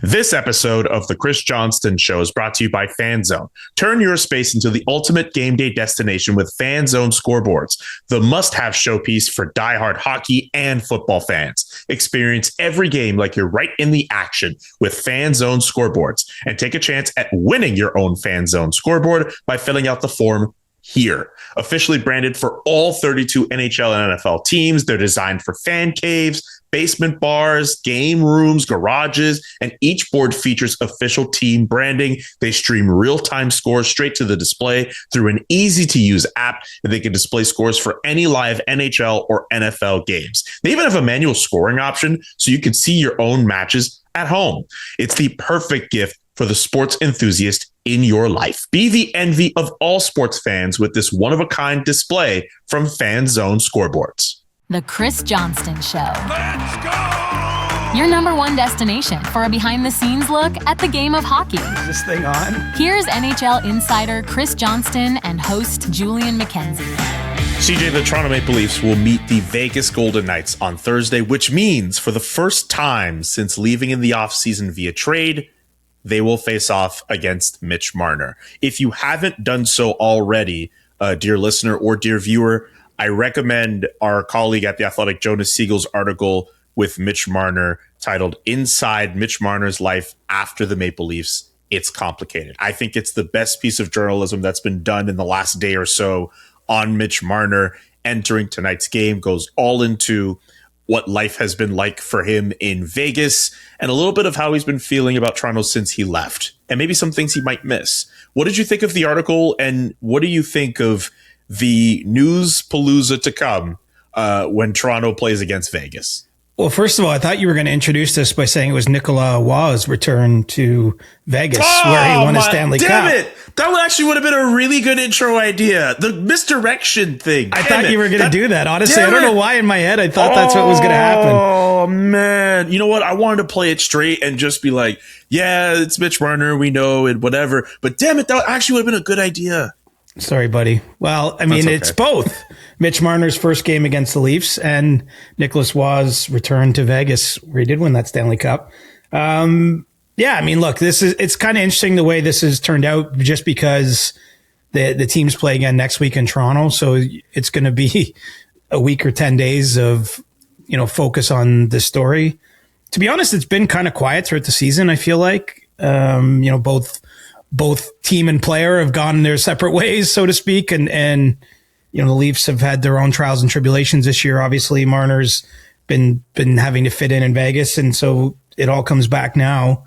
This episode of the Chris Johnston Show is brought to you by FanZone. Turn your space into the ultimate game day destination with FanZone scoreboards, the must-have showpiece for diehard hockey and football fans. Experience every game like you're right in the action with FanZone scoreboards, and take a chance at winning your own FanZone scoreboard by filling out the form here. Officially branded for all 32 NHL and NFL teams, they're designed for fan caves, basement bars, game rooms, garages, and each board features official team branding. They stream real-time scores straight to the display through an easy-to-use app, and they can display scores for any live NHL or NFL games. They even have a manual scoring option, so you can see your own matches at home. It's the perfect gift for the sports enthusiast in your life. Be the envy of all sports fans with this one-of-a-kind display from FanZone scoreboards. The Chris Johnston Show. Let's go! Your number one destination for a behind-the-scenes look at the game of hockey. Is this thing on? Here's NHL insider Chris Johnston and host Julian McKenzie. CJ, the Toronto Maple Leafs will meet the Vegas Golden Knights on Thursday, which means for the first time since leaving in the offseason via trade, they will face off against Mitch Marner. If you haven't done so already, dear listener or dear viewer, I recommend our colleague at The Athletic, Jonas Siegel's article with Mitch Marner titled Inside Mitch Marner's Life After the Maple Leafs. It's complicated. I think it's the best piece of journalism that's been done in the last day or so on Mitch Marner entering tonight's game, goes all into what life has been like for him in Vegas and a little bit of how he's been feeling about Toronto since he left and maybe some things he might miss. What did you think of the article, and what do you think of the news palooza to come when Toronto plays against Vegas? Well, first of all, I thought you were going to introduce this by saying it was Nicolas Roy's return to Vegas, where he won a Stanley Cup. Damn it! That actually would have been a really good intro idea. The misdirection thing. I thought you were going to do that. Honestly, I don't know why in my head I thought that's what was going to happen. Oh, man. You know what? I wanted to play it straight and just be like, yeah, it's Mitch Marner. We know it, whatever. But damn it, that actually would have been a good idea. Sorry, buddy. Well, I mean, It's both Mitch Marner's first game against the Leafs and Nicolas Roy's return to Vegas, where he did win that Stanley Cup. Yeah, I mean, look, it's kind of interesting the way this has turned out, just because the teams play again next week in Toronto. So it's going to be a week or 10 days of, focus on this story. To be honest, it's been kind of quiet throughout the season. I feel like, both team and player have gone their separate ways, so to speak. And the Leafs have had their own trials and tribulations this year. Obviously, Marner's been having to fit in Vegas. And so it all comes back now.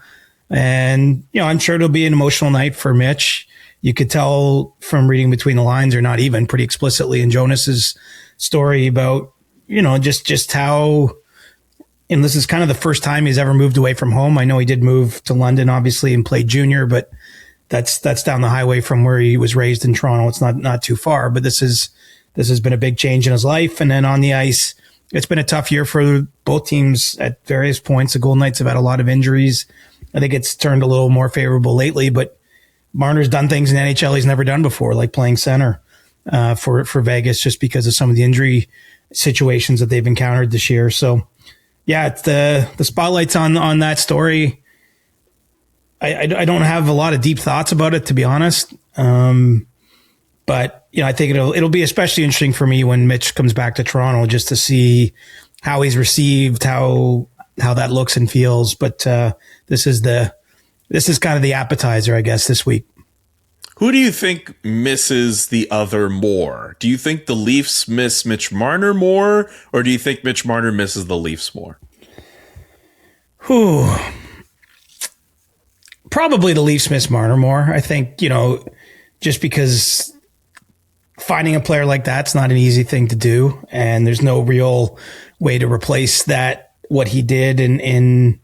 And, I'm sure it'll be an emotional night for Mitch. You could tell from reading between the lines, or not even, pretty explicitly in Jonas's story about, just how, and this is kind of the first time he's ever moved away from home. I know he did move to London, obviously, and played junior, but that's down the highway from where he was raised in Toronto. It's not too far, but this has been a big change in his life. And then on the ice, it's been a tough year for both teams at various points. The Golden Knights have had a lot of injuries. I think it's turned a little more favorable lately, but Marner's done things in the NHL he's never done before, like playing center for Vegas, just because of some of the injury situations that they've encountered this year. So yeah, it's the spotlight's on that story. I don't have a lot of deep thoughts about it, to be honest. But I think it'll be especially interesting for me when Mitch comes back to Toronto, just to see how he's received, how that looks and feels. But this is kind of the appetizer, I guess, this week. Who do you think misses the other more? Do you think the Leafs miss Mitch Marner more, or do you think Mitch Marner misses the Leafs more? Probably the Leafs miss Marner more. I think, just because finding a player like that's not an easy thing to do, and there's no real way to replace what he did in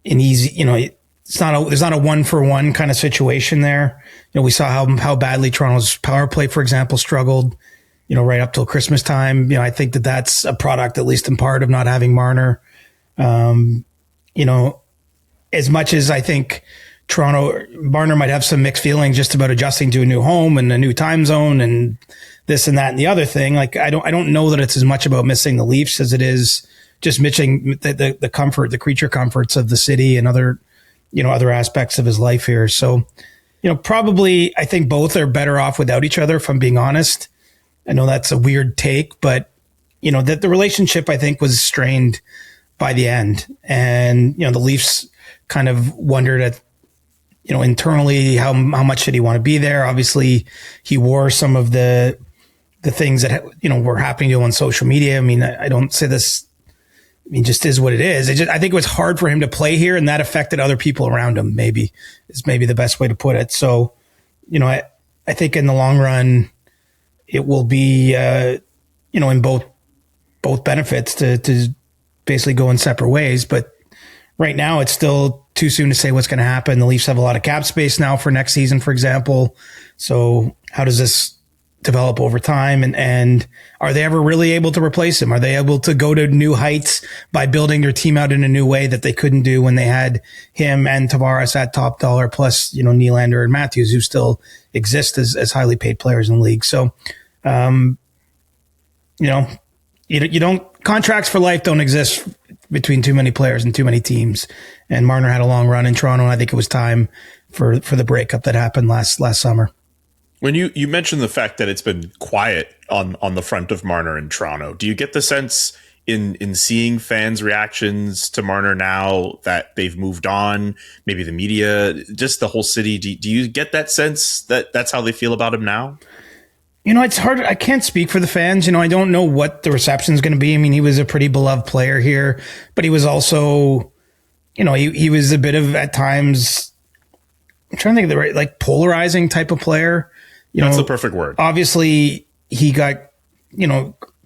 easy, there's not a 1-for-1 kind of situation there. We saw how badly Toronto's power play, for example, struggled, right up till Christmas time. I think that's a product, at least in part, of not having Marner. As much as I think Marner might have some mixed feelings just about adjusting to a new home and a new time zone and this and that and the other thing. Like, I don't know that it's as much about missing the Leafs as it is just missing the comfort, the creature comforts of the city and other other aspects of his life here. So, probably I think both are better off without each other, if I'm being honest. I know that's a weird take, but that the relationship I think was strained by the end. And, the Leafs kind of wondered at, internally, how much did he want to be there? Obviously he wore some of the things that, were happening to him on social media. I mean, I don't say this, just is what it is. I think it was hard for him to play here, and that affected other people around him, maybe the best way to put it. So, I think in the long run, it will be, in both benefits to basically go in separate ways. But right now it's still too soon to say what's going to happen. The Leafs have a lot of cap space now for next season, for example. So how does this develop over time? And are they ever really able to replace him? Are they able to go to new heights by building their team out in a new way that they couldn't do when they had him and Tavares at top dollar, plus, Nylander and Matthews, who still exist as highly paid players in the league? So, you don't, contracts for life don't exist between too many players and too many teams. And Marner had a long run in Toronto, and I think it was time for the breakup that happened last summer. When you mentioned the fact that it's been quiet on the front of Marner in Toronto, do you get the sense in seeing fans' reactions to Marner now that they've moved on, maybe the media, just the whole city, do you get that sense that that's how they feel about him now? It's hard. I can't speak for the fans. I don't know what the reception is going to be. I mean, he was a pretty beloved player here, but he was also, he was a bit of, at times, I'm trying to think of the right, like, polarizing type of player. That's the perfect word. Obviously, he got,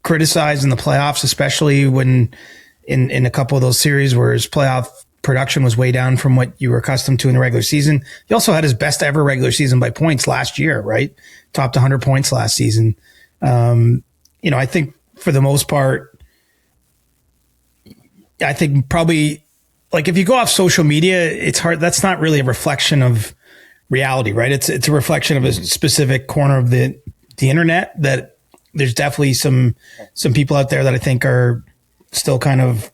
criticized in the playoffs, especially when in a couple of those series where his playoff production was way down from what you were accustomed to in the regular season. He also had his best ever regular season by points last year, right? Topped 100 points last season. I think for the most part, I think probably, like, if you go off social media, it's hard. That's not really a reflection of reality, right? It's a reflection of a specific corner of the internet. That there's definitely some people out there that I think are still kind of,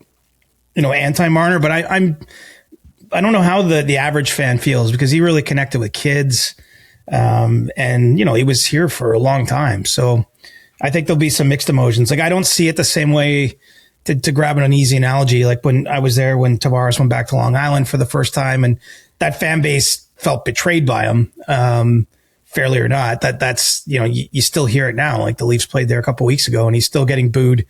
anti-Marner, but I don't know how the average fan feels, because he really connected with kids. And he was here for a long time. So I think there'll be some mixed emotions. Like, I don't see it the same way, to grab an easy analogy. Like when I was there, when Tavares went back to Long Island for the first time, and that fan base felt betrayed by him, fairly or not, that's, you still hear it now. Like, the Leafs played there a couple weeks ago, and he's still getting booed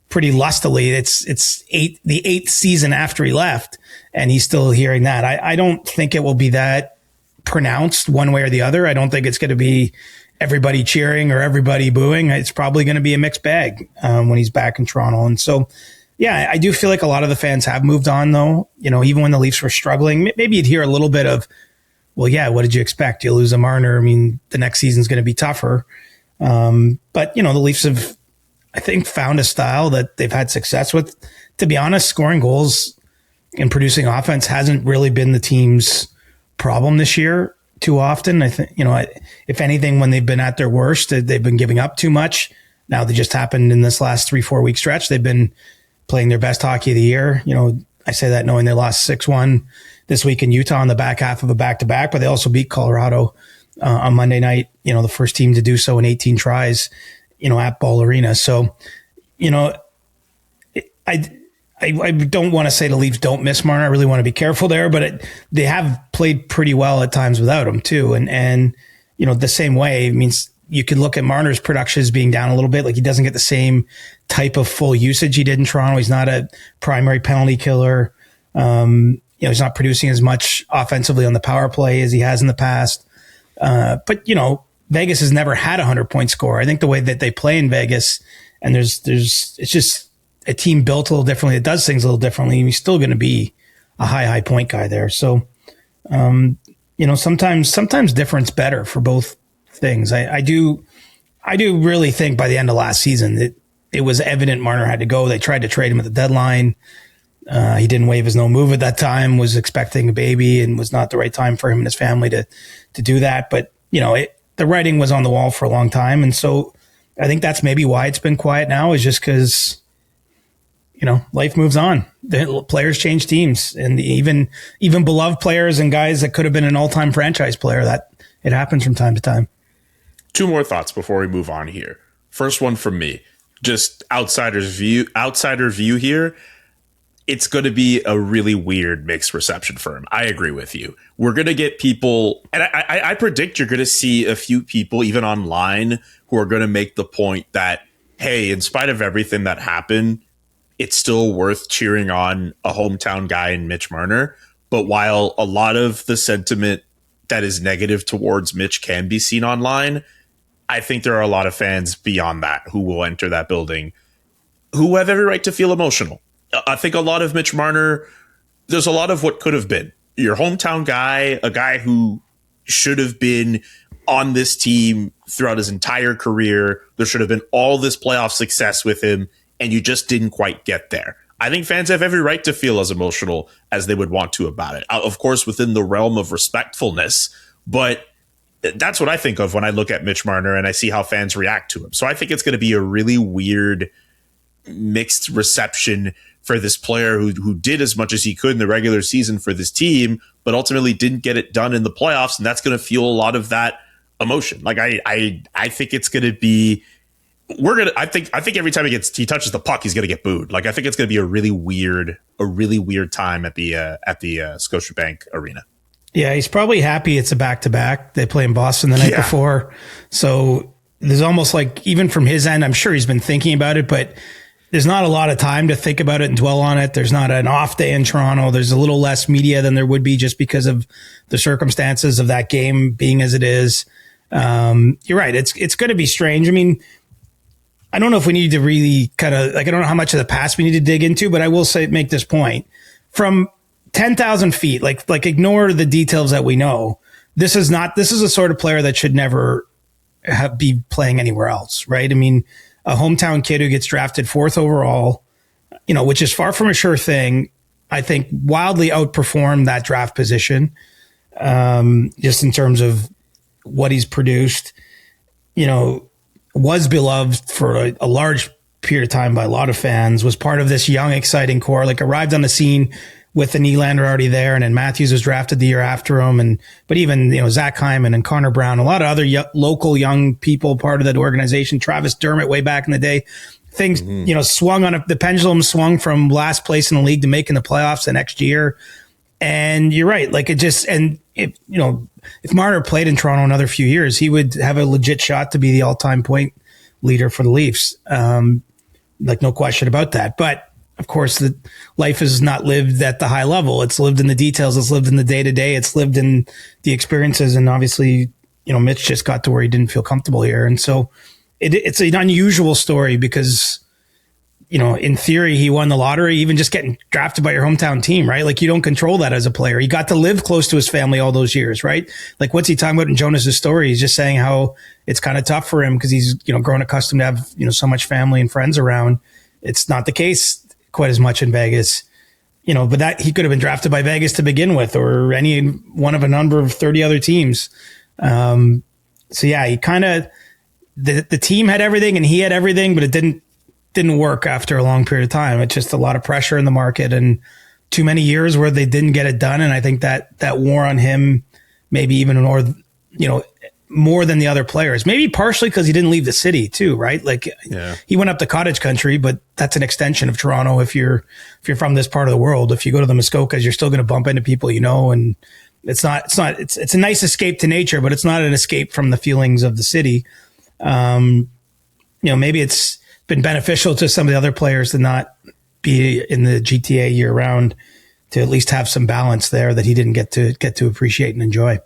pretty lustily. It's the 8th season after he left, and he's still hearing that. I don't think it will be that pronounced one way or the other. I don't think it's going to be everybody cheering or everybody booing. It's probably going to be a mixed bag when he's back in Toronto. And so, yeah, I do feel like a lot of the fans have moved on, though. Even when the Leafs were struggling, maybe you'd hear a little bit of, well, yeah, what did you expect? You lose a Marner. I mean, the next season's going to be tougher. But, the Leafs have, I think, found a style that they've had success with. To be honest, scoring goals and producing offense hasn't really been the team's problem this year too often. I think, if anything, when they've been at their worst, they've been giving up too much. Now, they just happened in this last 3-4 week stretch. They've been playing their best hockey of the year. I say that knowing they lost 6-1 this week in Utah in the back half of a back-to-back, but they also beat Colorado on Monday night, the first team to do so in 18 tries, at Ball Arena. So, I don't want to say the Leafs don't miss Marner. I really want to be careful there, but they have played pretty well at times without him too. And the same way, it means you could look at Marner's production as being down a little bit. Like, he doesn't get the same type of full usage he did in Toronto. He's not a primary penalty killer. He's not producing as much offensively on the power play as he has in the past. But Vegas has never had a 100-point scorer. I think the way that they play in Vegas, and it's just a team built a little differently. It does things a little differently. And he's still going to be a high point guy there. So, sometimes difference better for both things. I do really think by the end of last season, it was evident Marner had to go. They tried to trade him at the deadline. He didn't waive his no move at that time, was expecting a baby, and was not the right time for him and his family to do that. But, the writing was on the wall for a long time. And so I think that's maybe why it's been quiet now, is just because life moves on. The players change teams, and even beloved players and guys that could have been an all-time franchise player, that it happens from time to time. Two more thoughts before we move on here. First one from me, just outsider view here. It's going to be a really weird mixed reception for him. I agree with you. We're going to get people, and I predict you're going to see a few people, even online, who are going to make the point that, hey, in spite of everything that happened, it's still worth cheering on a hometown guy in Mitch Marner. But while a lot of the sentiment that is negative towards Mitch can be seen online, I think there are a lot of fans beyond that who will enter that building who have every right to feel emotional. I think a lot of Mitch Marner, there's a lot of what could have been. Your hometown guy, a guy who should have been on this team throughout his entire career. There should have been all this playoff success with him, and you just didn't quite get there. I think fans have every right to feel as emotional as they would want to about it. Of course, within the realm of respectfulness, but that's what I think of when I look at Mitch Marner and I see how fans react to him. So I think it's going to be a really weird mixed reception for this player who did as much as he could in the regular season for this team, but ultimately didn't get it done in the playoffs. And that's going to feel a lot of that emotion. Like I think it's going to be, I think every time he touches the puck, he's going to get booed. Like, I think it's going to be a really weird time at the Scotiabank Arena. Yeah. He's probably happy it's a back-to-back. They play in Boston the night before. So there's almost like, even from his end, I'm sure he's been thinking about it, but there's not a lot of time to think about it and dwell on it. There's not an off day in Toronto. There's a little less media than there would be just because of the circumstances of that game being as it is. You're right. It's going to be strange. I mean, I don't know if we need to really kind of, like, I don't know how much of the past we need to dig into, but I will make this point from 10,000 feet, like ignore the details that we know. This is a sort of player that should never be playing anywhere else. Right. I mean, a hometown kid who gets drafted 4th overall, which is far from a sure thing, I think wildly outperformed that draft position, just in terms of what he's produced, was beloved for a large period of time by a lot of fans, was part of this young, exciting core, like arrived on the scene with the Nylander already there. And then Matthews was drafted the year after him. But even, Zach Hyman and Connor Brown, a lot of other local young people part of that organization, Travis Dermott way back in the day, things, the pendulum swung from last place in the league to making the playoffs the next year. And you're right. Like, it just, and if Marner played in Toronto another few years, he would have a legit shot to be the all-time point leader for the Leafs. Like, no question about that. But of course, the life is not lived at the high level. It's lived in the details. It's lived in the day to day. It's lived in the experiences. And obviously, Mitch just got to where he didn't feel comfortable here. And so it's an unusual story because, in theory, he won the lottery, even just getting drafted by your hometown team, right? Like, you don't control that as a player. He got to live close to his family all those years, right? Like, what's he talking about in Jonas's story? He's just saying how it's kind of tough for him because he's, grown accustomed to have, so much family and friends around. It's not the case quite as much in Vegas, but that he could have been drafted by Vegas to begin with, or any one of a number of 30 other teams. So yeah, he kind of, the team had everything and he had everything, but it didn't work after a long period of time. It's just a lot of pressure in the market and too many years where they didn't get it done. And I think that wore on him, maybe even more than the other players, maybe partially because he didn't leave the city too, right? Like, he went up to cottage country, but that's an extension of Toronto. If you're from this part of the world, if you go to the Muskokas, you're still going to bump into people, and it's a nice escape to nature, but it's not an escape from the feelings of the city. Maybe it's been beneficial to some of the other players to not be in the GTA year round, to at least have some balance there that he didn't get to appreciate and enjoy.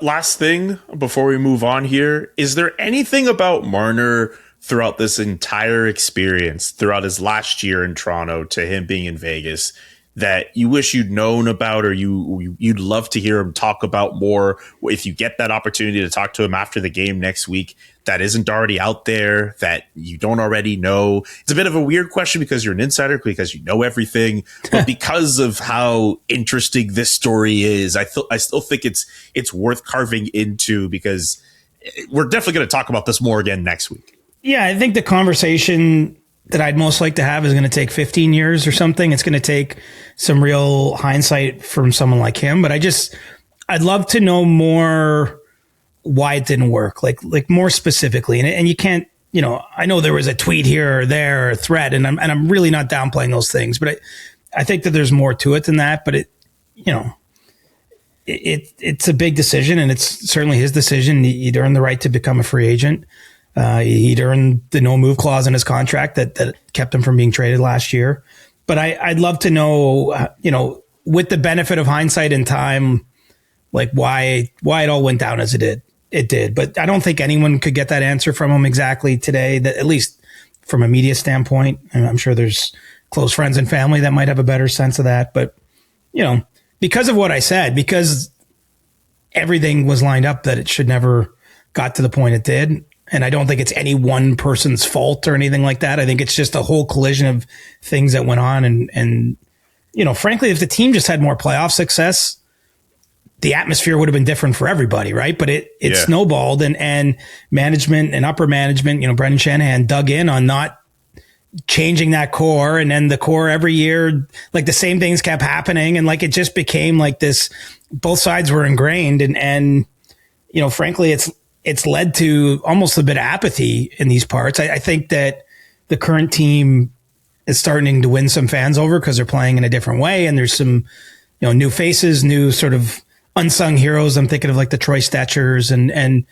Last thing before we move on here, is there anything about Marner throughout this entire experience, throughout his last year in Toronto to him being in Vegas, that you wish you'd known about, or you'd love to hear him talk about more if you get that opportunity to talk to him after the game next week, that isn't already out there, that you don't already know? It's a bit of a weird question because you're an insider, because you know everything, but because of how interesting this story is, I still think it's worth carving into, because we're definitely going to talk about this more again next week. Yeah, I think the conversation that I'd most like to have is going to take 15 years or something. It's going to take some real hindsight from someone like him. But I'd love to know more why it didn't work, like more specifically. And you can't, I know there was a tweet here or there or a thread, and I'm really not downplaying those things, but I think that there's more to it than that. But it's a big decision, and it's certainly his decision. He'd earned the right to become a free agent. He'd earned the no move clause in his contract that kept him from being traded last year. But I'd love to know, with the benefit of hindsight and time, like why it all went down as it did. It did, but I don't think anyone could get that answer from him exactly today, that at least from a media standpoint. And I'm sure there's close friends and family that might have a better sense of that. But, because of what I said, because everything was lined up that it should never got to the point it did. And I don't think it's any one person's fault or anything like that. I think it's just a whole collision of things that went on. And frankly, if the team just had more playoff success, the atmosphere would have been different for everybody, right? But it snowballed, and management and upper management, Brendan Shanahan dug in on not changing that core. And then the core every year, like the same things kept happening. And like, it just became like this, both sides were ingrained. And frankly, it's led to almost a bit of apathy in these parts. I think that the current team is starting to win some fans over because they're playing in a different way. And there's some, new faces, new sort of unsung heroes. I'm thinking of like the Troy Stechers and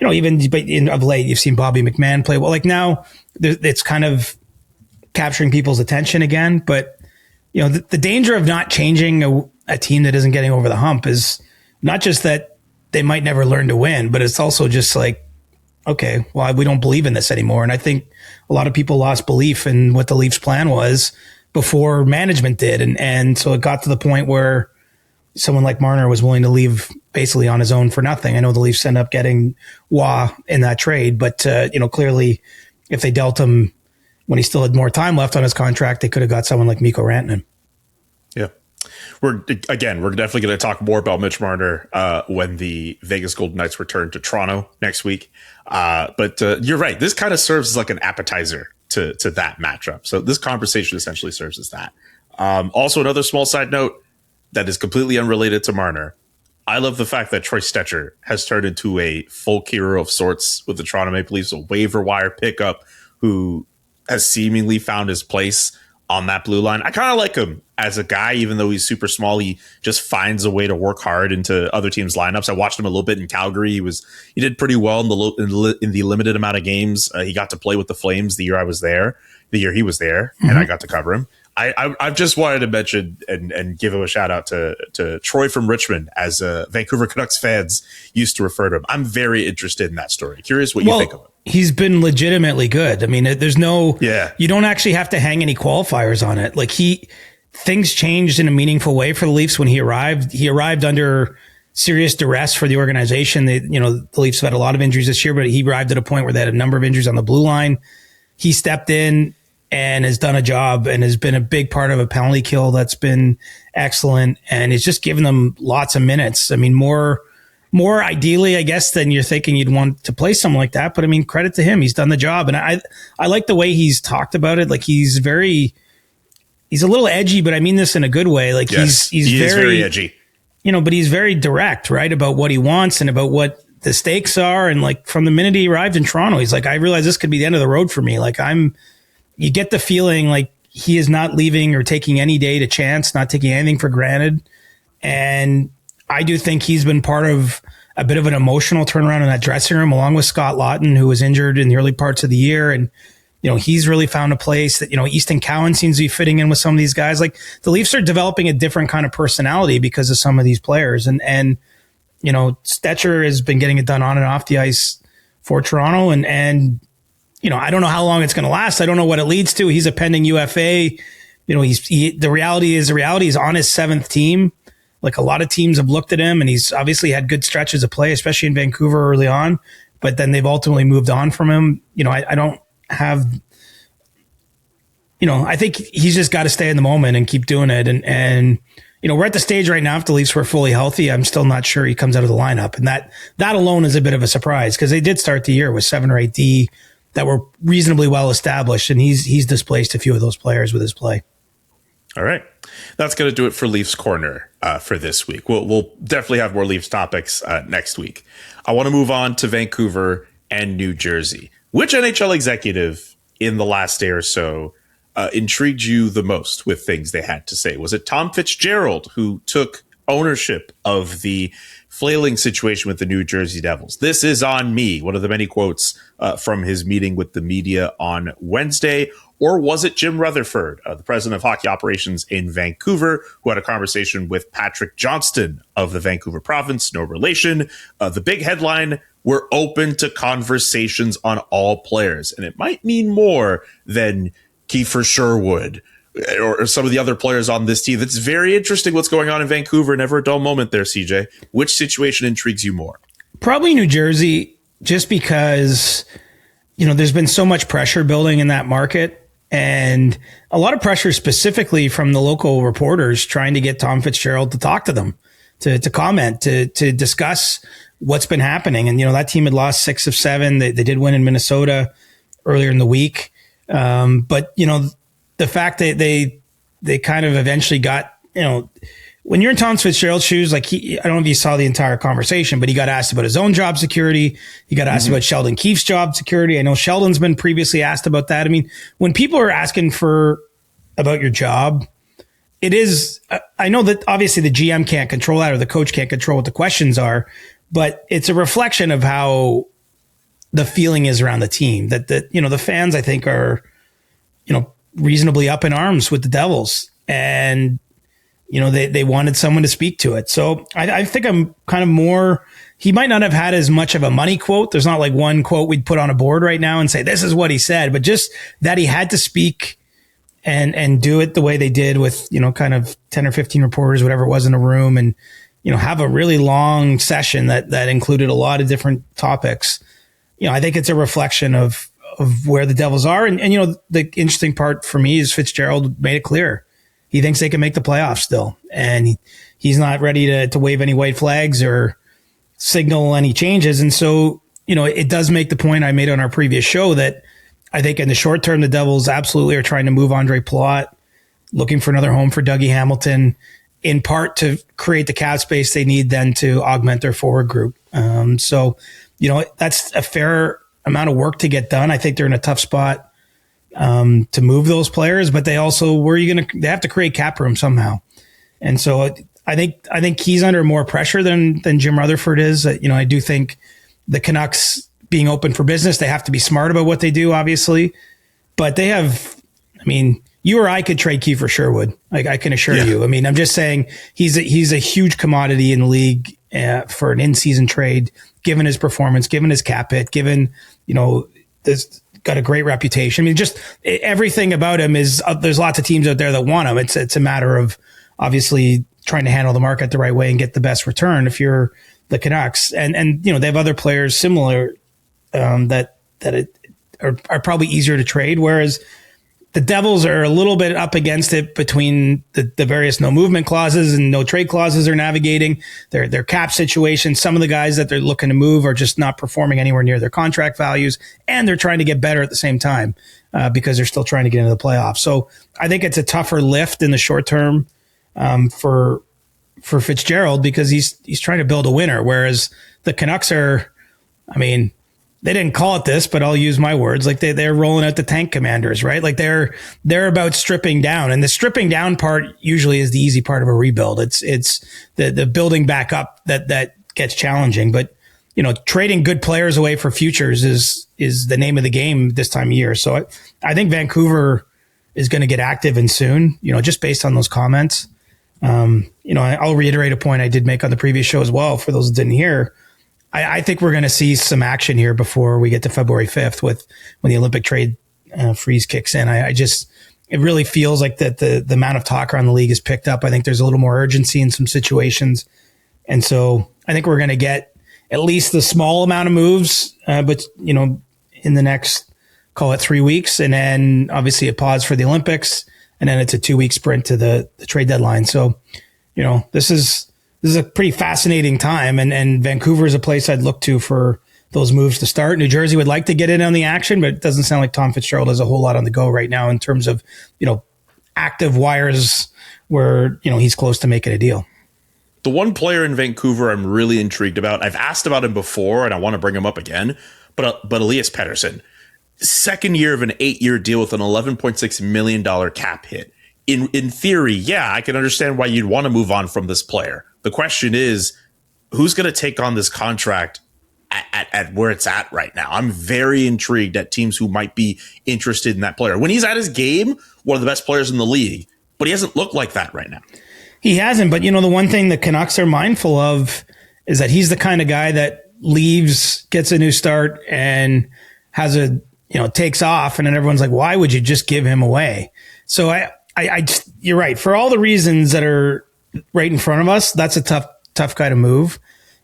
even of late, you've seen Bobby McMahon play well. Like now it's kind of capturing people's attention again. But, the danger of not changing a team that isn't getting over the hump is not just that they might never learn to win, but it's also just like, okay, well, we don't believe in this anymore. And I think a lot of people lost belief in what the Leafs plan was before management did. And so it got to the point where someone like Marner was willing to leave basically on his own for nothing. I know the Leafs end up getting Wah in that trade, but clearly if they dealt him when he still had more time left on his contract, they could have got someone like Mikko Rantanen. Yeah. We're definitely going to talk more about Mitch Marner when the Vegas Golden Knights return to Toronto next week. But you're right. This kind of serves as like an appetizer to that matchup. So this conversation essentially serves as that. Also, another small side note that is completely unrelated to Marner. I love the fact that Troy Stecher has turned into a folk hero of sorts with the Toronto Maple Leafs, a waiver wire pickup who has seemingly found his place on that blue line. I kind of like him as a guy, even though he's super small. He just finds a way to work hard into other teams' lineups. I watched him a little bit in Calgary. He did pretty well in the limited amount of games he got to play with the Flames the year he was there, and I got to cover him. I've just wanted to mention and give him a shout out to Troy from Richmond, as Vancouver Canucks fans used to refer to him. I'm very interested in that story. Curious what you think of him. He's been legitimately good. I mean, there's you don't actually have to hang any qualifiers on it. Like things changed in a meaningful way for the Leafs when he arrived. He arrived under serious duress for the organization. The Leafs have had a lot of injuries this year, but he arrived at a point where they had a number of injuries on the blue line. He stepped in and has done a job and has been a big part of a penalty kill that's been excellent. And it's just given them lots of minutes. I mean, more ideally, I guess, than you're thinking you'd want to play something like that. But I mean, credit to him. He's done the job. And I like the way he's talked about it. Like he's a little edgy, but I mean this in a good way. Like yes, he's very edgy, but he's very direct, right? About what he wants and about what the stakes are. And like from the minute he arrived in Toronto, he's like, I realize this could be the end of the road for me. Like you get the feeling like he is not leaving or taking any day to chance, not taking anything for granted. And I do think he's been part of a bit of an emotional turnaround in that dressing room, along with Scott Laughton, who was injured in the early parts of the year. And, he's really found a place that, Easton Cowan seems to be fitting in with some of these guys. Like the Leafs are developing a different kind of personality because of some of these players. And Stecher has been getting it done on and off the ice for Toronto. And I don't know how long it's going to last. I don't know what it leads to. He's a pending UFA. The reality is he's on his seventh team. Like a lot of teams have looked at him, and he's obviously had good stretches of play, especially in Vancouver early on, but then they've ultimately moved on from him. I don't have, I think he's just got to stay in the moment and keep doing it. And we're at the stage right now, if the Leafs were fully healthy, I'm still not sure he comes out of the lineup. And that alone is a bit of a surprise because they did start the year with 7 or 8 D. that were reasonably well established, and he's displaced a few of those players with his play. All right. That's going to do it for Leafs Corner for this week. We'll definitely have more Leafs topics next week. I want to move on to Vancouver and New Jersey. Which NHL executive in the last day or so intrigued you the most with things they had to say? Was it Tom Fitzgerald, who took ownership of the flailing situation with the New Jersey Devils? "This is on me," one of the many quotes from his meeting with the media on Wednesday. Or was it Jim Rutherford, the president of hockey operations in Vancouver, who had a conversation with Patrick Johnston of the Vancouver province? No relation. The big headline: "We're open to conversations on all players." And it might mean more than Kiefer Sherwood or some of the other players on this team. It's very interesting what's going on in Vancouver. Never a dull moment there, CJ. Which situation intrigues you more? Probably New Jersey, just because, there's been so much pressure building in that market, and a lot of pressure specifically from the local reporters trying to get Tom Fitzgerald to talk to them, to comment, to discuss what's been happening. And, that team had lost 6 of 7. They did win in Minnesota earlier in the week. But, the fact that they kind of eventually got, when you're in Tom Fitzgerald's shoes, like I don't know if you saw the entire conversation, but he got asked about his own job security. He got asked about Sheldon Keefe's job security. I know Sheldon's been previously asked about that. I mean, when people are asking about your job, it is, I know that obviously the GM can't control that, or the coach can't control what the questions are, but it's a reflection of how the feeling is around the team, that the fans, I think, are, reasonably up in arms with the Devils, and, they wanted someone to speak to it. So I think I'm kind of more, he might not have had as much of a money quote. There's not like one quote we'd put on a board right now and say, this is what he said, but just that he had to speak and do it the way they did with, kind of 10 or 15 reporters, whatever it was, in a room, and, have a really long session that included a lot of different topics. I think it's a reflection of where the Devils are. And the interesting part for me is Fitzgerald made it clear. He thinks they can make the playoffs still. And he's not ready to wave any white flags or signal any changes. And so, it does make the point I made on our previous show that I think in the short term, the Devils absolutely are trying to move Andre Plot, looking for another home for Dougie Hamilton, in part to create the cap space they need then to augment their forward group. So, that's a fair amount of work to get done. I think they're in a tough spot to move those players, but they also, they have to create cap room somehow. And so I think he's under more pressure than Jim Rutherford is. I do think the Canucks being open for business, they have to be smart about what they do, obviously, but they have, you or I could trade Kiefer Sherwood. Like, I can assure you. I'm just saying he's a huge commodity in the league for an in-season trade, given his performance, given his cap hit, given, this got a great reputation. Just everything about him is, there's lots of teams out there that want him. It's a matter of obviously trying to handle the market the right way and get the best return if you're the Canucks. And they have other players similar that are probably easier to trade, whereas the Devils are a little bit up against it between the various no movement clauses and no trade clauses they're navigating, their cap situation. Some of the guys that they're looking to move are just not performing anywhere near their contract values, and they're trying to get better at the same time because they're still trying to get into the playoffs. So I think it's a tougher lift in the short term for Fitzgerald, because he's trying to build a winner, whereas the Canucks are, they didn't call it this, but I'll use my words. Like they're rolling out the tank commanders, right? Like they're about stripping down, and the stripping down part usually is the easy part of a rebuild. It's the building back up that gets challenging. But trading good players away for futures is the name of the game this time of year. So I think Vancouver is going to get active and soon. Just based on those comments. I'll reiterate a point I did make on the previous show as well. For those that didn't hear. I think we're going to see some action here before we get to February 5th when the Olympic trade freeze kicks in. It really feels like that the amount of talk around the league has picked up. I think there's a little more urgency in some situations. And so I think we're going to get at least the small amount of moves, but in the next, call it 3 weeks. And then obviously a pause for the Olympics. And then it's a 2-week sprint to the trade deadline. So, this is a pretty fascinating time, and Vancouver is a place I'd look to for those moves to start. New Jersey would like to get in on the action, but it doesn't sound like Tom Fitzgerald has a whole lot on the go right now in terms of, active wires where, he's close to making a deal. The one player in Vancouver I'm really intrigued about, I've asked about him before and I want to bring him up again, but Elias Pettersson, second year of an 8-year deal with an $11.6 million cap hit. In theory, yeah, I can understand why you'd want to move on from this player. The question is, who's going to take on this contract at where it's at right now? I'm very intrigued at teams who might be interested in that player. When he's at his game, one of the best players in the league, but he hasn't looked like that right now. He hasn't, but the one thing the Canucks are mindful of is that he's the kind of guy that leaves, gets a new start, and has takes off, and then everyone's like, why would you just give him away? So you're right. For all the reasons that are right in front of us, that's a tough guy to move.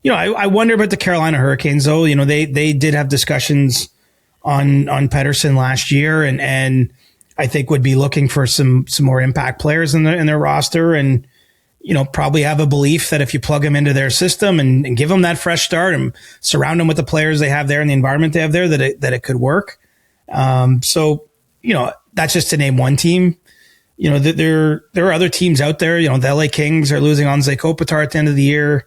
I wonder about the Carolina Hurricanes, though. They did have discussions on Pettersson last year, and I think would be looking for some more impact players in their roster, and probably have a belief that if you plug him into their system and give them that fresh start and surround them with the players they have there and the environment they have there, that it could work. So that's just to name one team. There are other teams out there. The LA Kings are losing Anze Kopitar at the end of the year.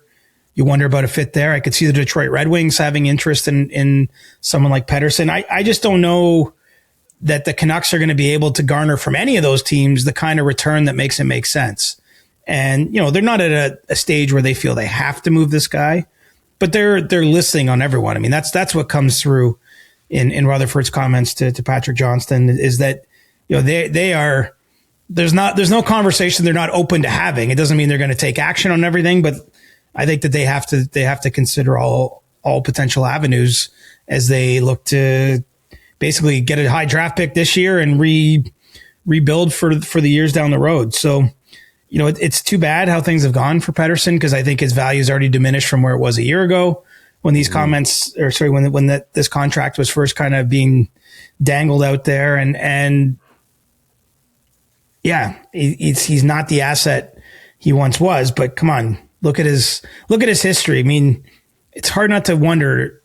You wonder about a fit there. I could see the Detroit Red Wings having interest in someone like Pettersson. I just don't know that the Canucks are going to be able to garner from any of those teams the kind of return that makes it make sense. And, they're not at a stage where they feel they have to move this guy, but they're listening on everyone. I mean, that's what comes through in Rutherford's comments to Patrick Johnston, is that, they are, there's no conversation they're not open to having. It doesn't mean they're going to take action on everything, but I think that they have to consider all potential avenues as they look to basically get a high draft pick this year and rebuild for the years down the road. So, it's too bad how things have gone for Pettersson, because I think his value is already diminished from where it was a year ago when these this contract was first kind of being dangled out there, and yeah, he's not the asset he once was. But come on, look at his history. I mean, it's hard not to wonder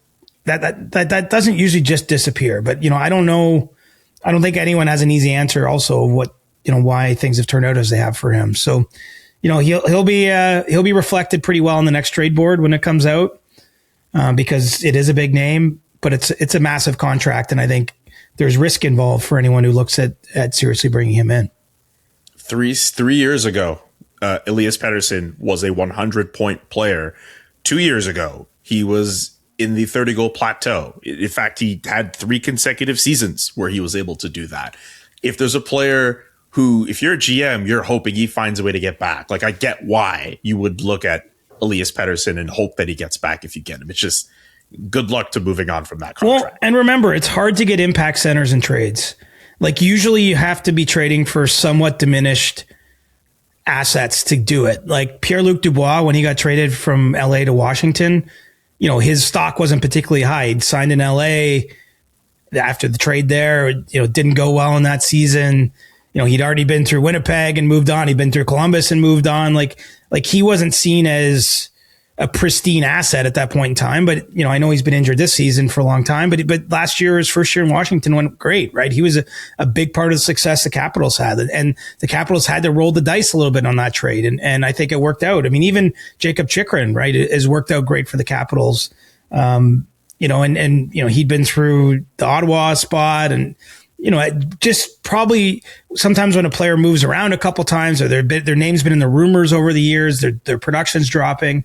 that doesn't usually just disappear. But I don't know. I don't think anyone has an easy answer also of what, why things have turned out as they have for him. So, he'll be reflected pretty well on the next trade board when it comes out, because it is a big name, but it's a massive contract, and I think there's risk involved for anyone who looks at seriously bringing him in. 3 years ago, Elias Pettersson was a 100-point player. 2 years ago, he was in the 30-goal plateau. In fact, he had 3 consecutive seasons where he was able to do that. If there's a player who, if you're a GM, you're hoping he finds a way to get back. Like, I get why you would look at Elias Pettersson and hope that he gets back if you get him. It's just good luck to moving on from that contract. Well, and remember, it's hard to get impact centers in trades. Like, usually you have to be trading for somewhat diminished assets to do it. Like Pierre-Luc Dubois, when he got traded from LA to Washington, his stock wasn't particularly high. He'd signed in LA after the trade there, didn't go well in that season. He'd already been through Winnipeg and moved on. He'd been through Columbus and moved on. Like he wasn't seen as a pristine asset at that point in time. But, I know he's been injured this season for a long time, but last year, his first year in Washington went great, right? He was a big part of the success the Capitals had, and the Capitals had to roll the dice a little bit on that trade. And I think it worked out. I mean, even Jacob Chychrun, right, has worked out great for the Capitals. And he'd been through the Ottawa spot, and, just probably sometimes when a player moves around a couple times, or their name's been in the rumors over the years, their production's dropping.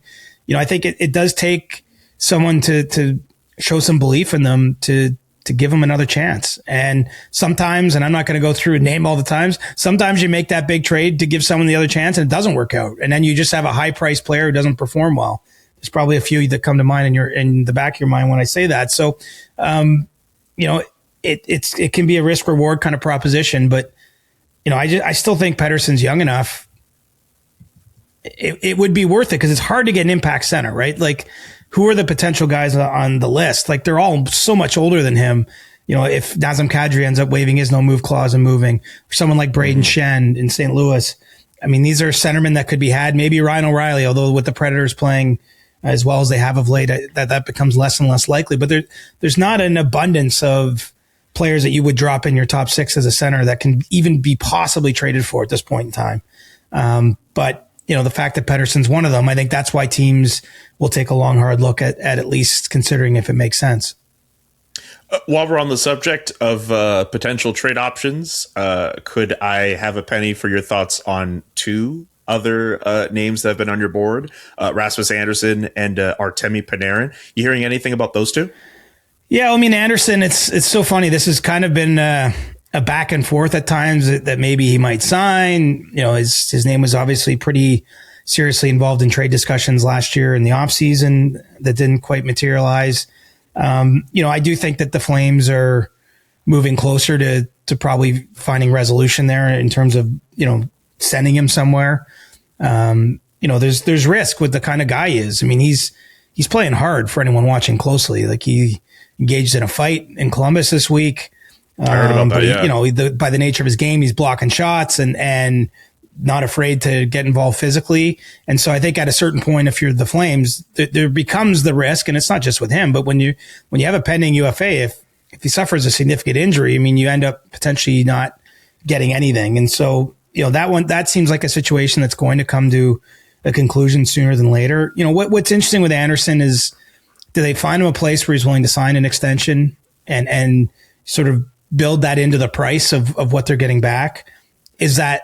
I think it does take someone to show some belief in them to give them another chance. And sometimes, and I'm not going to go through and name all the times, sometimes you make that big trade to give someone the other chance and it doesn't work out. And then you just have a high priced player who doesn't perform well. There's probably a few that come to mind in the back of your mind when I say that. So, it can be a risk reward kind of proposition, but I still think Pettersson's young enough. It would be worth it because it's hard to get an impact center, right? Like, who are the potential guys on the list? Like, they're all so much older than him. If Nazem Kadri ends up waiving his no move clause and moving, or someone like Brayden Point in St. Louis, I mean, these are centermen that could be had. Maybe Ryan O'Reilly, although with the Predators playing as well as they have of late, that becomes less and less likely. But there's not an abundance of players that you would drop in your top 6 as a center that can even be possibly traded for at this point in time. But the fact that Pettersson's one of them, I think that's why teams will take a long, hard look at least considering if it makes sense. While we're on the subject of potential trade options, could I have a penny for your thoughts on 2 other names that have been on your board, Rasmus Andersson and Artemi Panarin? You hearing anything about those 2? Yeah, I mean, Andersson, it's so funny. This has kind of been a back and forth at times that maybe he might sign. His name was obviously pretty seriously involved in trade discussions last year in the offseason that didn't quite materialize. I do think that the Flames are moving closer to probably finding resolution there in terms of, sending him somewhere. There's risk with the kind of guy he is. I mean, he's playing hard for anyone watching closely. Like, he engaged in a fight in Columbus this week. I heard about that, yeah. By the nature of his game, he's blocking shots and not afraid to get involved physically. And so I think at a certain point, if you're the Flames, there becomes the risk, and it's not just with him, but when you have a pending UFA, if he suffers a significant injury, I mean, you end up potentially not getting anything. And so, that seems like a situation that's going to come to a conclusion sooner than later. What's interesting with Andersson is, do they find him a place where he's willing to sign an extension and sort of build that into the price of what they're getting back? Is that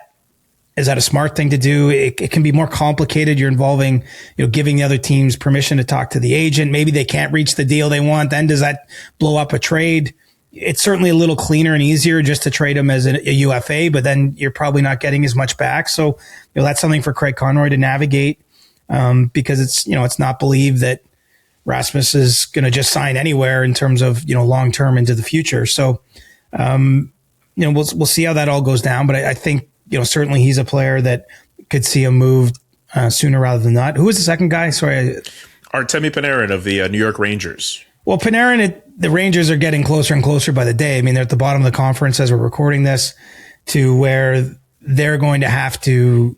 a smart thing to do? It can be more complicated. You're involving, giving the other teams permission to talk to the agent. Maybe they can't reach the deal they want. Then does that blow up a trade? It's certainly a little cleaner and easier just to trade him as a UFA, but then you're probably not getting as much back. So, that's something for Craig Conroy to navigate, because it's not believed that Rasmus is going to just sign anywhere in terms of, long-term into the future. So, we'll see how that all goes down. But I think, certainly he's a player that could see him moved sooner rather than not. Who was the second guy? Sorry. Artemi Panarin of the New York Rangers. Well, Panarin, the Rangers are getting closer and closer by the day. I mean, they're at the bottom of the conference as we're recording this, to where they're going to have to,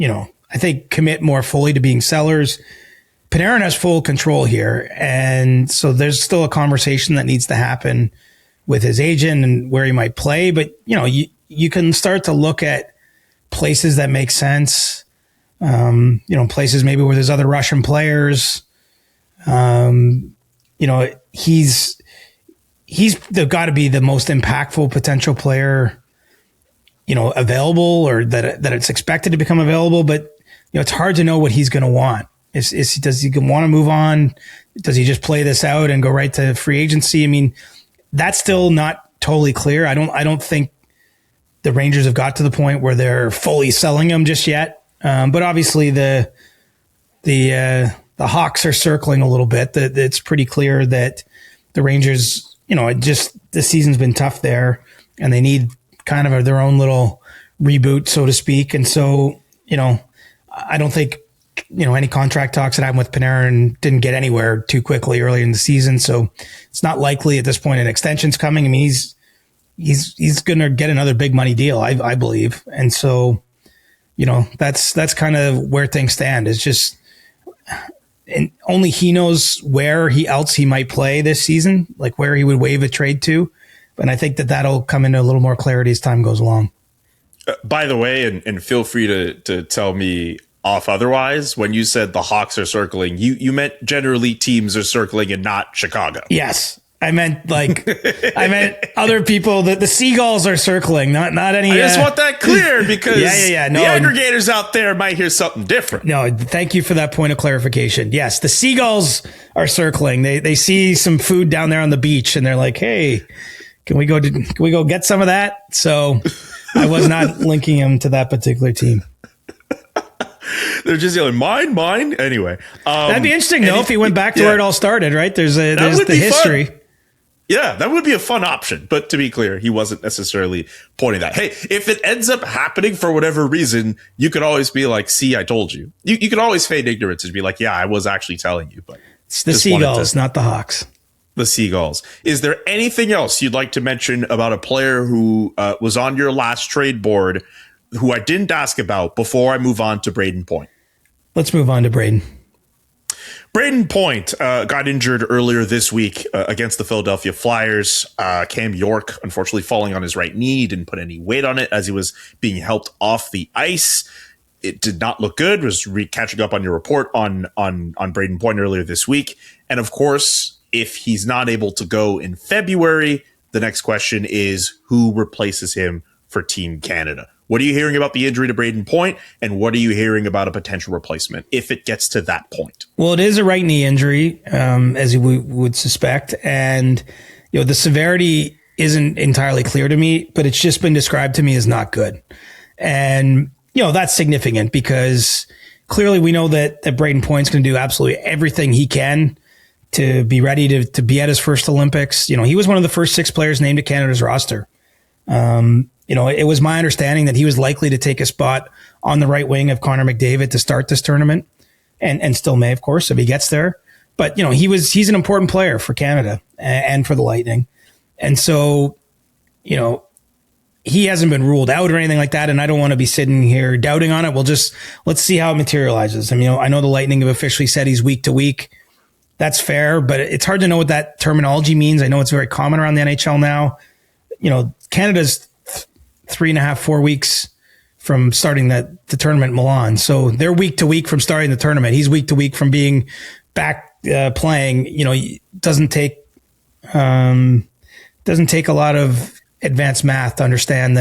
I think, commit more fully to being sellers. Panarin has full control here. And so there's still a conversation that needs to happen with his agent and where he might play. But, you can start to look at places that make sense. Places maybe where there's other Russian players. He's got to be the most impactful potential player, available, or that it's expected to become available. But, it's hard to know what he's going to want. Does he want to move on? Does he just play this out and go right to free agency? I mean, that's still not totally clear. I don't think the Rangers have got to the point where they're fully selling him just yet. But obviously the Hawks are circling a little bit. That it's pretty clear that the Rangers, the season's been tough there, and they need kind of their own little reboot, so to speak. And so, I don't think, any contract talks that happened with Panarin didn't get anywhere too quickly early in the season. So it's not likely at this point an extension's coming. I mean, he's going to get another big money deal, I believe. And so, that's kind of where things stand. It's just, and only he knows where else he might play this season, like where he would waive a trade to. And I think that'll come into a little more clarity as time goes along. By the way, and feel free to tell me off otherwise, when you said the Hawks are circling, you meant generally teams are circling and not Chicago. Yes. I meant other people. The Seagulls are circling, not any. I just want that clear because No, the aggregators out there might hear something different. No, thank you for that point of clarification. Yes, the Seagulls are circling. They see some food down there on the beach and they're like, "Hey, can we go get some of that?" So I was not linking him to that particular team. They're just yelling, mine. Anyway, that'd be interesting though if he went back to where it all started. Right? There's the history. Fun. Yeah, that would be a fun option. But to be clear, he wasn't necessarily pointing that. Hey, if it ends up happening for whatever reason, you could always be like, "See, I told you." You could always feign ignorance and be like, "Yeah, I was actually telling you." But it's the Seagulls, not the Hawks. The Seagulls. Is there anything else you'd like to mention about a player who was on your last trade board, who I didn't ask about before I move on to Brayden Point? Let's move on to Brayden. Brayden Point got injured earlier this week against the Philadelphia Flyers. Cam York, unfortunately, falling on his right knee, didn't put any weight on it as he was being helped off the ice. It did not look good. Was catching up on your report on Brayden Point earlier this week. And of course, if he's not able to go in February, the next question is who replaces him for Team Canada? What are you hearing about the injury to Brayden Point, and what are you hearing about a potential replacement if it gets to that point? Well, it is a right knee injury, as you would suspect, and the severity isn't entirely clear to me, but it's just been described to me as not good. And that's significant because clearly we know that Brayden Point's going to do absolutely everything he can to be ready to be at his first Olympics. He was one of the first 6 players named to Canada's roster. It was my understanding that he was likely to take a spot on the right wing of Connor McDavid to start this tournament, and still may, of course, if he gets there. But he's an important player for Canada and for the Lightning, and so he hasn't been ruled out or anything like that. And I don't want to be sitting here doubting on it. Let's see how it materializes. I mean, I know the Lightning have officially said he's week to week. That's fair, but it's hard to know what that terminology means. I know it's very common around the NHL now. Canada's 3.5, 4 weeks from starting the tournament in Milan. So they're week to week from starting the tournament. He's week to week from being back playing. Doesn't take a lot of advanced math to understand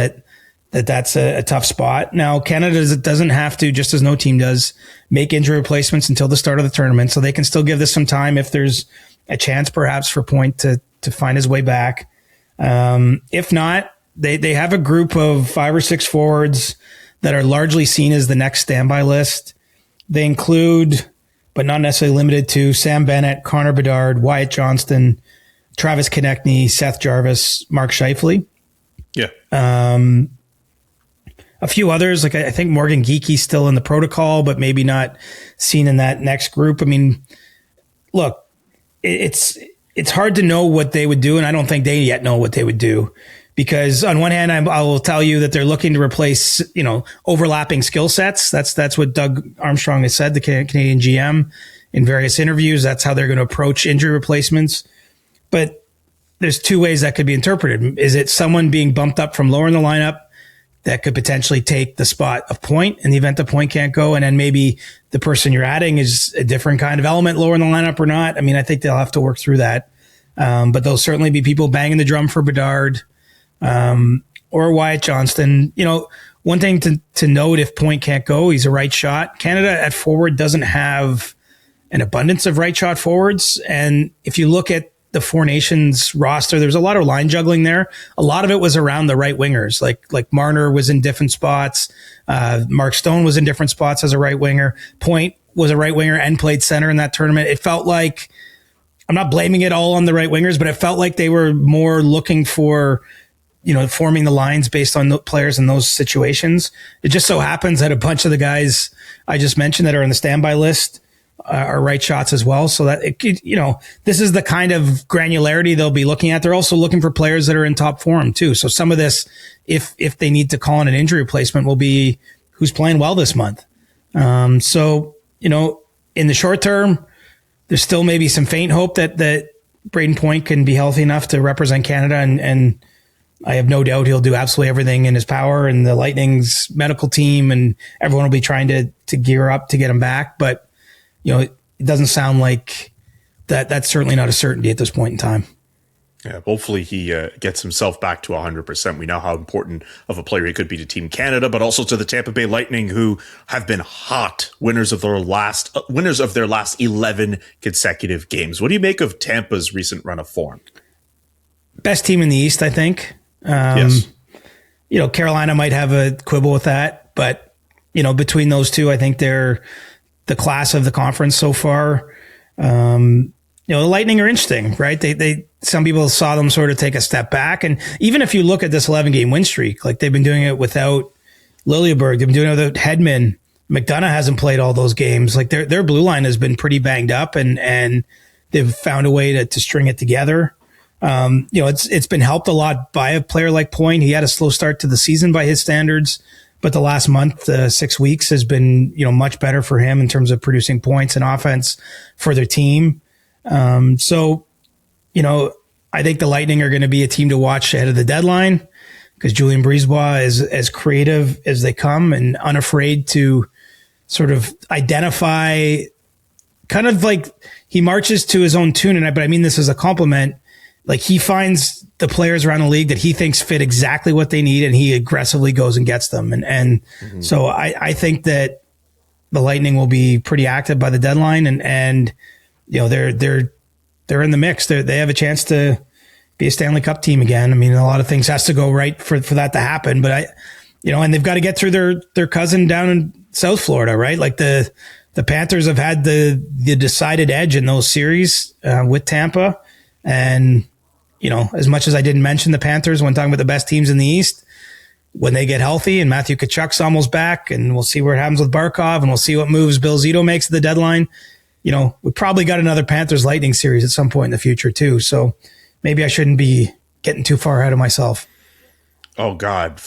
that's a tough spot. Now, Canada doesn't have to, just as no team does, make injury replacements until the start of the tournament. So they can still give this some time if there's a chance perhaps for Point to find his way back. If not, they have a group of 5 or 6 forwards that are largely seen as the next standby list. They include, but not necessarily limited to, Sam Bennett, Connor Bedard, Wyatt Johnston, Travis Konechny, Seth Jarvis, Mark Scheifele. Yeah. A few others, like I think Morgan Geeky's still in the protocol, but maybe not seen in that next group. I mean, look, it's hard to know what they would do, and I don't think they yet know what they would do. Because on one hand, I will tell you that they're looking to replace, overlapping skill sets. That's what Doug Armstrong has said, the Canadian GM, in various interviews. That's how they're going to approach injury replacements. But there's 2 ways that could be interpreted. Is it someone being bumped up from lower in the lineup that could potentially take the spot of Point in the event the Point can't go? And then maybe the person you're adding is a different kind of element lower in the lineup or not. I mean, I think they'll have to work through that. But there'll certainly be people banging the drum for Bedard. Or Wyatt Johnston. One thing to note, if Point can't go, he's a right shot. Canada at forward doesn't have an abundance of right shot forwards. And if you look at the Four Nations roster, there's a lot of line juggling there. A lot of it was around the right wingers. Like Marner was in different spots. Mark Stone was in different spots as a right winger. Point was a right winger and played center in that tournament. It felt like, I'm not blaming it all on the right wingers, but it felt like they were more looking for, forming the lines based on the players in those situations. It just so happens that a bunch of the guys I just mentioned that are on the standby list are right shots as well. So that this is the kind of granularity they'll be looking at. They're also looking for players that are in top form too. So some of this, if they need to call in an injury replacement, will be who's playing well this month. So in the short term, there's still maybe some faint hope that Brayden Point can be healthy enough to represent Canada, and I have no doubt he'll do absolutely everything in his power, and the Lightning's medical team and everyone will be trying to gear up to get him back. But, it doesn't sound like that's certainly not a certainty at this point in time. Yeah, hopefully he gets himself back to 100%. We know how important of a player he could be to Team Canada, but also to the Tampa Bay Lightning, who have been hot winners of their last 11 consecutive games. What do you make of Tampa's recent run of form? Best team in the East, I think. Yes. Carolina might have a quibble with that, but between those two, I think they're the class of the conference so far. The Lightning are interesting, right? They some people saw them sort of take a step back. And even if you look at this 11-game win streak, like they've been doing it without Lilleberg, they've been doing it without Hedman. McDonough hasn't played all those games. Like their blue line has been pretty banged up, and they've found a way to string it together. It's been helped a lot by a player like Point. He had a slow start to the season by his standards, but the last month, 6 weeks has been, much better for him in terms of producing points and offense for their team. So, I think the Lightning are going to be a team to watch ahead of the deadline because Julian Brisebois is as creative as they come and unafraid to sort of identify, kind of like he marches to his own tune. But I mean this as a compliment. Like he finds the players around the league that he thinks fit exactly what they need, and he aggressively goes and gets them. So I think that the Lightning will be pretty active by the deadline, and they're in the mix. They have a chance to be a Stanley Cup team again. I mean, a lot of things has to go right for that to happen, but and they've got to get through their cousin down in South Florida, right? Like the Panthers have had the decided edge in those series with Tampa. And, as much as I didn't mention the Panthers when talking about the best teams in the East, when they get healthy and Matthew Tkachuk's almost back, and we'll see what happens with Barkov, and we'll see what moves Bill Zito makes at the deadline. We probably got another Panthers Lightning series at some point in the future too. So maybe I shouldn't be getting too far ahead of myself. Oh God.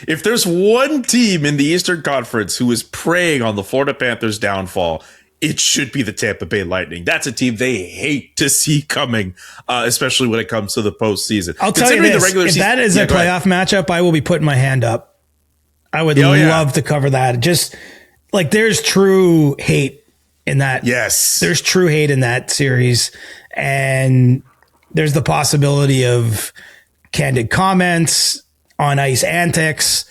If there's one team in the Eastern Conference who is preying on the Florida Panthers' downfall, it should be the Tampa Bay Lightning. That's a team they hate to see coming, especially when it comes to the postseason. I'll tell you this, if that is a playoff matchup, I will be putting my hand up. I would love to cover that. Just like there's true hate in that. Yes. There's true hate in that series. And there's the possibility of candid comments, on ice antics.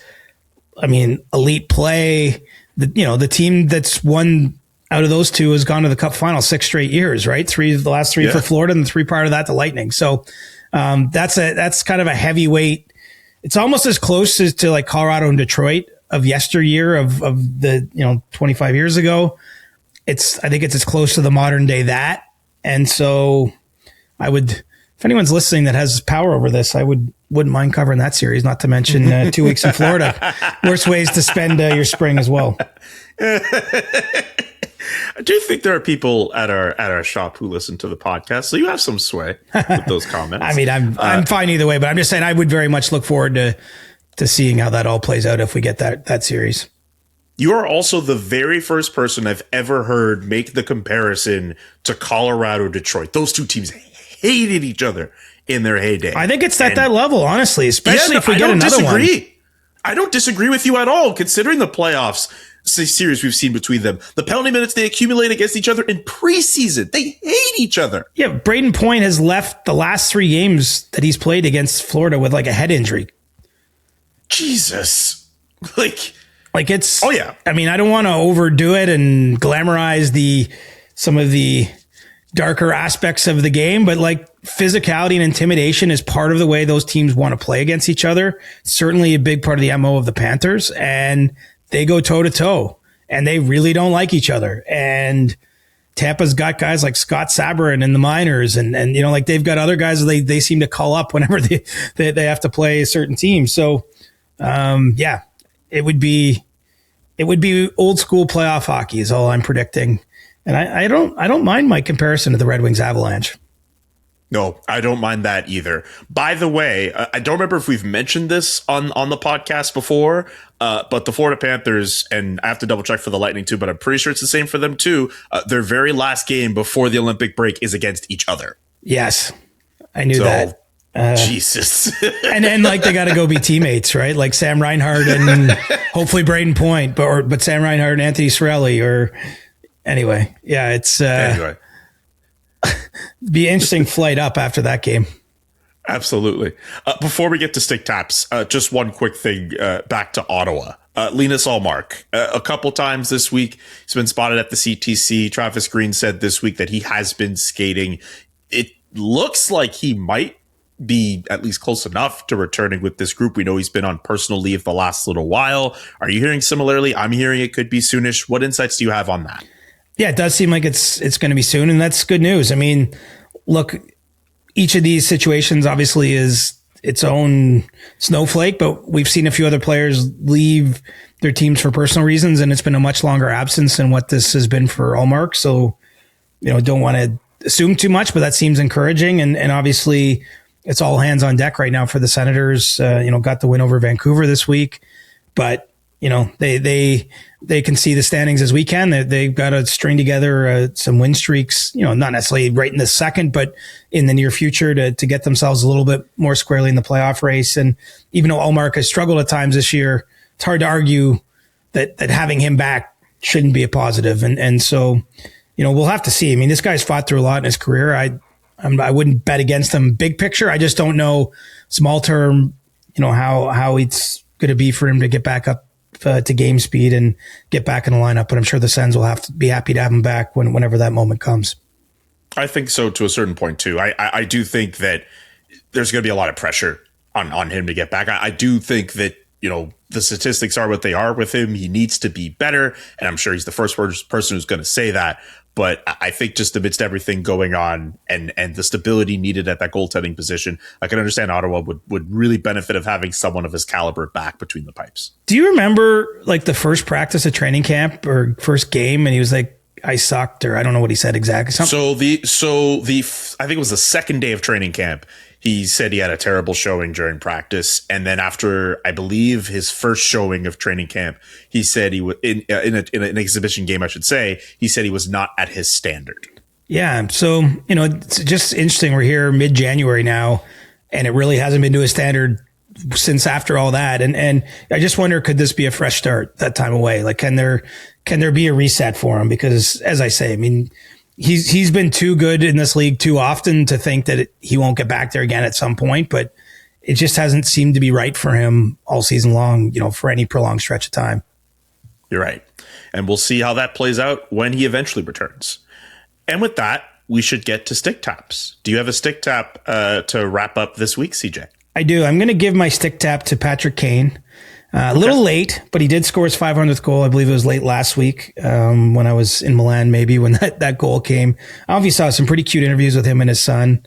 I mean, elite play. The team that's won out of those two has gone to the Cup final 6 straight years, right? The last three for Florida, and the 3 prior to that, the Lightning. So that's kind of a heavyweight. It's almost as close as to like Colorado and Detroit of yesteryear of the 25 years ago. I think it's as close to the modern day that. And so I would, if anyone's listening that has power over this, I wouldn't mind covering that series, not to mention 2 weeks in Florida. Worst ways to spend your spring as well. I do think there are people at our shop who listen to the podcast, so you have some sway with those comments. I mean, I'm fine either way, but I'm just saying I would very much look forward to seeing how that all plays out if we get that series. You are also the very first person I've ever heard make the comparison to Colorado, Detroit. Those two teams hated each other in their heyday. I think it's at that level, honestly, especially if we get another one. I don't disagree with you at all, considering the playoffs series we've seen between them. The penalty minutes they accumulate against each other in preseason. They hate each other. Yeah, Brayden Point has left the last 3 games that he's played against Florida with like a head injury. Jesus. Like it's... Oh, yeah. I mean, I don't want to overdo it and glamorize some of the darker aspects of the game, but like physicality and intimidation is part of the way those teams want to play against each other. Certainly a big part of the MO of the Panthers, and they go toe to toe and they really don't like each other. And Tampa's got guys like Scott Sabourin in the minors, and like they've got other guys they seem to call up whenever they have to play a certain team. So it would be old school playoff hockey is all I'm predicting. And I don't mind my comparison to the Red Wings Avalanche. No, I don't mind that either. By the way, I don't remember if we've mentioned this on the podcast before, but the Florida Panthers, and I have to double check for the Lightning too, but I'm pretty sure it's the same for them too. Their very last game before the Olympic break is against each other. Yes, I knew that. Jesus. and then like they got to go be teammates, right? Like Sam Reinhart and hopefully Brayden Point, but Sam Reinhart and Anthony Cirelli, or anyway, yeah, it's be an interesting flight up after that game. Absolutely. Before we get to stick taps, just one quick thing back to Ottawa. Linus Ullmark, a couple times this week, he's been spotted at the CTC. Travis Green said this week that he has been skating. It looks like he might be at least close enough to returning with this group. We know he's been on personal leave the last little while. Are you hearing similarly? I'm hearing it could be soonish. What insights do you have on that? Yeah, it does seem like it's going to be soon, and that's good news. I mean, look, each of these situations obviously is its own snowflake, but we've seen a few other players leave their teams for personal reasons, and it's been a much longer absence than what this has been for Ullmark. So, don't want to assume too much, but that seems encouraging, and obviously it's all hands on deck right now for the Senators. Got the win over Vancouver this week, but they can see the standings as we can. They've got to string together some win streaks, not necessarily right in the second, but in the near future to get themselves a little bit more squarely in the playoff race. And even though Ullmark has struggled at times this year, it's hard to argue that having him back shouldn't be a positive. And so, we'll have to see. I mean, this guy's fought through a lot in his career. I wouldn't bet against him big picture. I just don't know small term, how it's going to be for him to get back up to game speed and get back in the lineup. But I'm sure the Sens will have to be happy to have him back whenever that moment comes. I think so to a certain point too. I do think that there's going to be a lot of pressure on him to get back. I do think that, the statistics are what they are with him. He needs to be better. And I'm sure he's the first person who's going to say that. But I think just amidst everything going on and the stability needed at that goaltending position, I can understand Ottawa would really benefit of having someone of his caliber back between the pipes. Do you remember like the first practice at training camp or first game? And he was like, I sucked, or I don't know what he said exactly. So I think it was the second day of training camp. He said he had a terrible showing during practice. And then after, I believe, his first showing of training camp, he said he was in an exhibition game, I should say, he said he was not at his standard. Yeah. So, it's just interesting. We're here mid-January now, and it really hasn't been to his standard since after all that. And I just wonder, could this be a fresh start that time away? Like, can there be a reset for him? Because as I say, I mean, he's been too good in this league too often to think that he won't get back there again at some point, but it just hasn't seemed to be right for him all season long, for any prolonged stretch of time. You're right. And we'll see how that plays out when he eventually returns. And with that, we should get to stick taps. Do you have a stick tap to wrap up this week, CJ? I do. I'm going to give my stick tap to Patrick Kane. A little late, but he did score his 500th goal. I believe it was late last week when I was in Milan, maybe when that goal came. I don't know if you saw some pretty cute interviews with him and his son.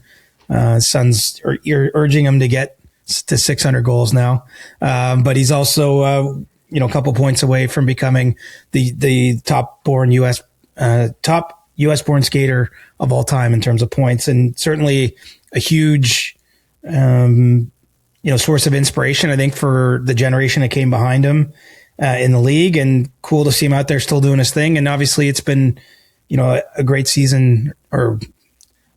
His son's urging him to get to 600 goals now. But he's also, a couple points away from becoming the top U.S. born skater of all time in terms of points, and certainly a huge, source of inspiration, I think, for the generation that came behind him in the league, and cool to see him out there still doing his thing. And obviously it's been, a great season, or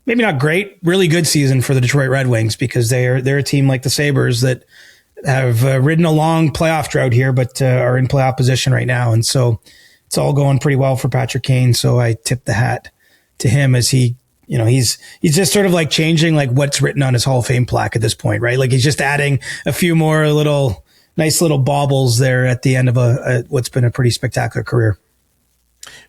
maybe not great, really good season for the Detroit Red Wings, because they're a team like the Sabres that have ridden a long playoff drought here, but are in playoff position right now. And so it's all going pretty well for Patrick Kane. So I tip the hat to him as he, he's just sort of like changing like what's written on his Hall of Fame plaque at this point, right? Like he's just adding a few more nice little baubles there at the end of what's been a pretty spectacular career.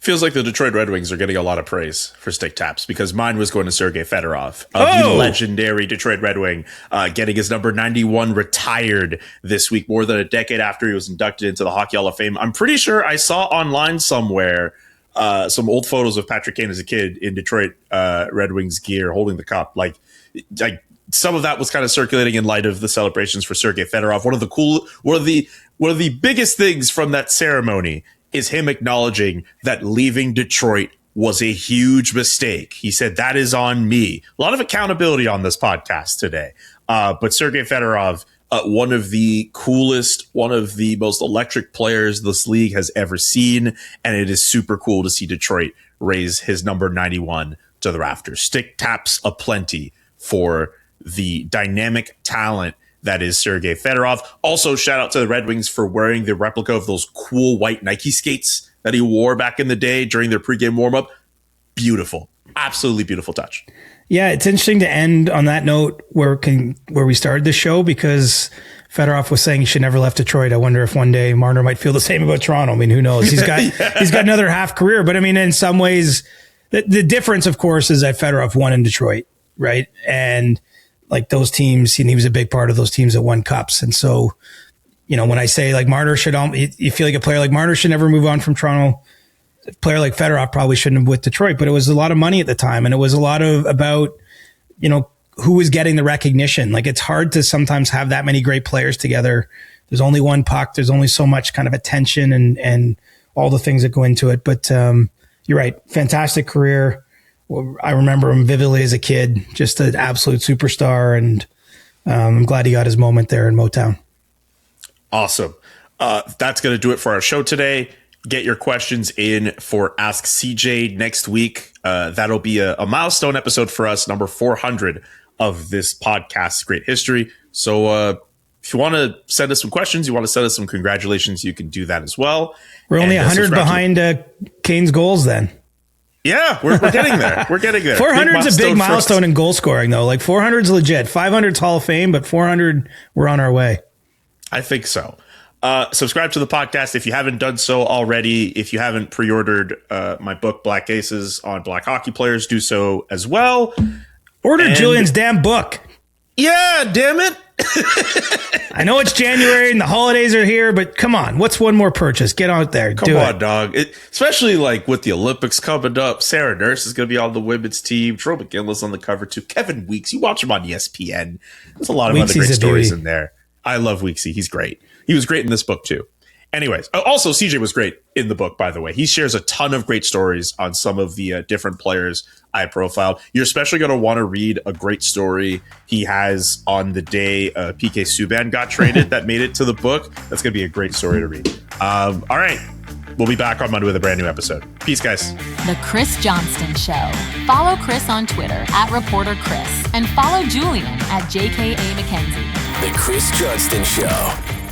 Feels like the Detroit Red Wings are getting a lot of praise for stick taps, because mine was going to Sergei Fedorov, the legendary Detroit Red Wing, getting his number 91 retired this week, more than a decade after he was inducted into the Hockey Hall of Fame. I'm pretty sure I saw online somewhere some old photos of Patrick Kane as a kid in Detroit Red Wings gear holding the cup. Like some of that was kind of circulating in light of the celebrations for Sergei Fedorov. One of the biggest things from that ceremony is him acknowledging that leaving Detroit was a huge mistake. He said, "That is on me." A lot of accountability on this podcast today. But Sergei Fedorov, one of the coolest, one of the most electric players this league has ever seen. And it is super cool to see Detroit raise his number 91 to the rafters. Stick taps aplenty for the dynamic talent that is Sergei Fedorov. Also, shout out to the Red Wings for wearing the replica of those cool white Nike skates that he wore back in the day during their pregame warmup. Beautiful. Absolutely beautiful touch. Yeah, it's interesting to end on that note where we started the show, because Fedorov was saying he should never left Detroit. I wonder if one day Marner might feel the same about Toronto. I mean, who knows? He's got he's got another half career, but I mean, in some ways, the difference, of course, is that Fedorov won in Detroit, right? And like those teams, and he was a big part of those teams that won cups. And so, when I say like Marner should, you feel like a player like Marner should never move on from Toronto. A player like Fedorov probably shouldn't have with Detroit, but it was a lot of money at the time. And it was a lot about, who was getting the recognition. Like it's hard to sometimes have that many great players together. There's only one puck. There's only so much kind of attention and all the things that go into it. But you're right. Fantastic career. I remember him vividly as a kid, just an absolute superstar. And I'm glad he got his moment there in Motown. Awesome. That's going to do it for our show today. Get your questions in for Ask CJ next week. That'll be a milestone episode for us, number 400 of this podcast's great history. So if you want to send us some questions, you want to send us some congratulations, you can do that as well. We're only 100 behind Kane's goals then. Yeah, we're getting there. We're getting there. 400 is a big milestone in goal scoring, though. Like 400 is legit. 500 is Hall of Fame, but 400, we're on our way. I think so. Subscribe to the podcast if you haven't done so already. If you haven't pre-ordered my book, Black Aces on Black Hockey Players, do so as well. Order Julian's damn book. Yeah, damn it. I know it's January and the holidays are here, but come on. What's one more purchase? Get out there. Come on, dog. Especially like with the Olympics coming up. Sarah Nurse is going to be on the women's team. Drew McGinley's on the cover too. Kevin Weeks. You watch him on ESPN. There's a lot of other great stories in there. I love Weeksy. He's great. He was great in this book too. Anyways, also CJ was great in the book, by the way. He shares a ton of great stories on some of the different players I profiled. You're especially going to want to read a great story he has on the day PK Subban got traded that made it to the book. That's going to be a great story to read. All right. We'll be back on Monday with a brand new episode. Peace, guys. The Chris Johnston Show. Follow Chris on Twitter @ReporterChris and follow Julian @JKA McKenzie. The Chris Johnston Show.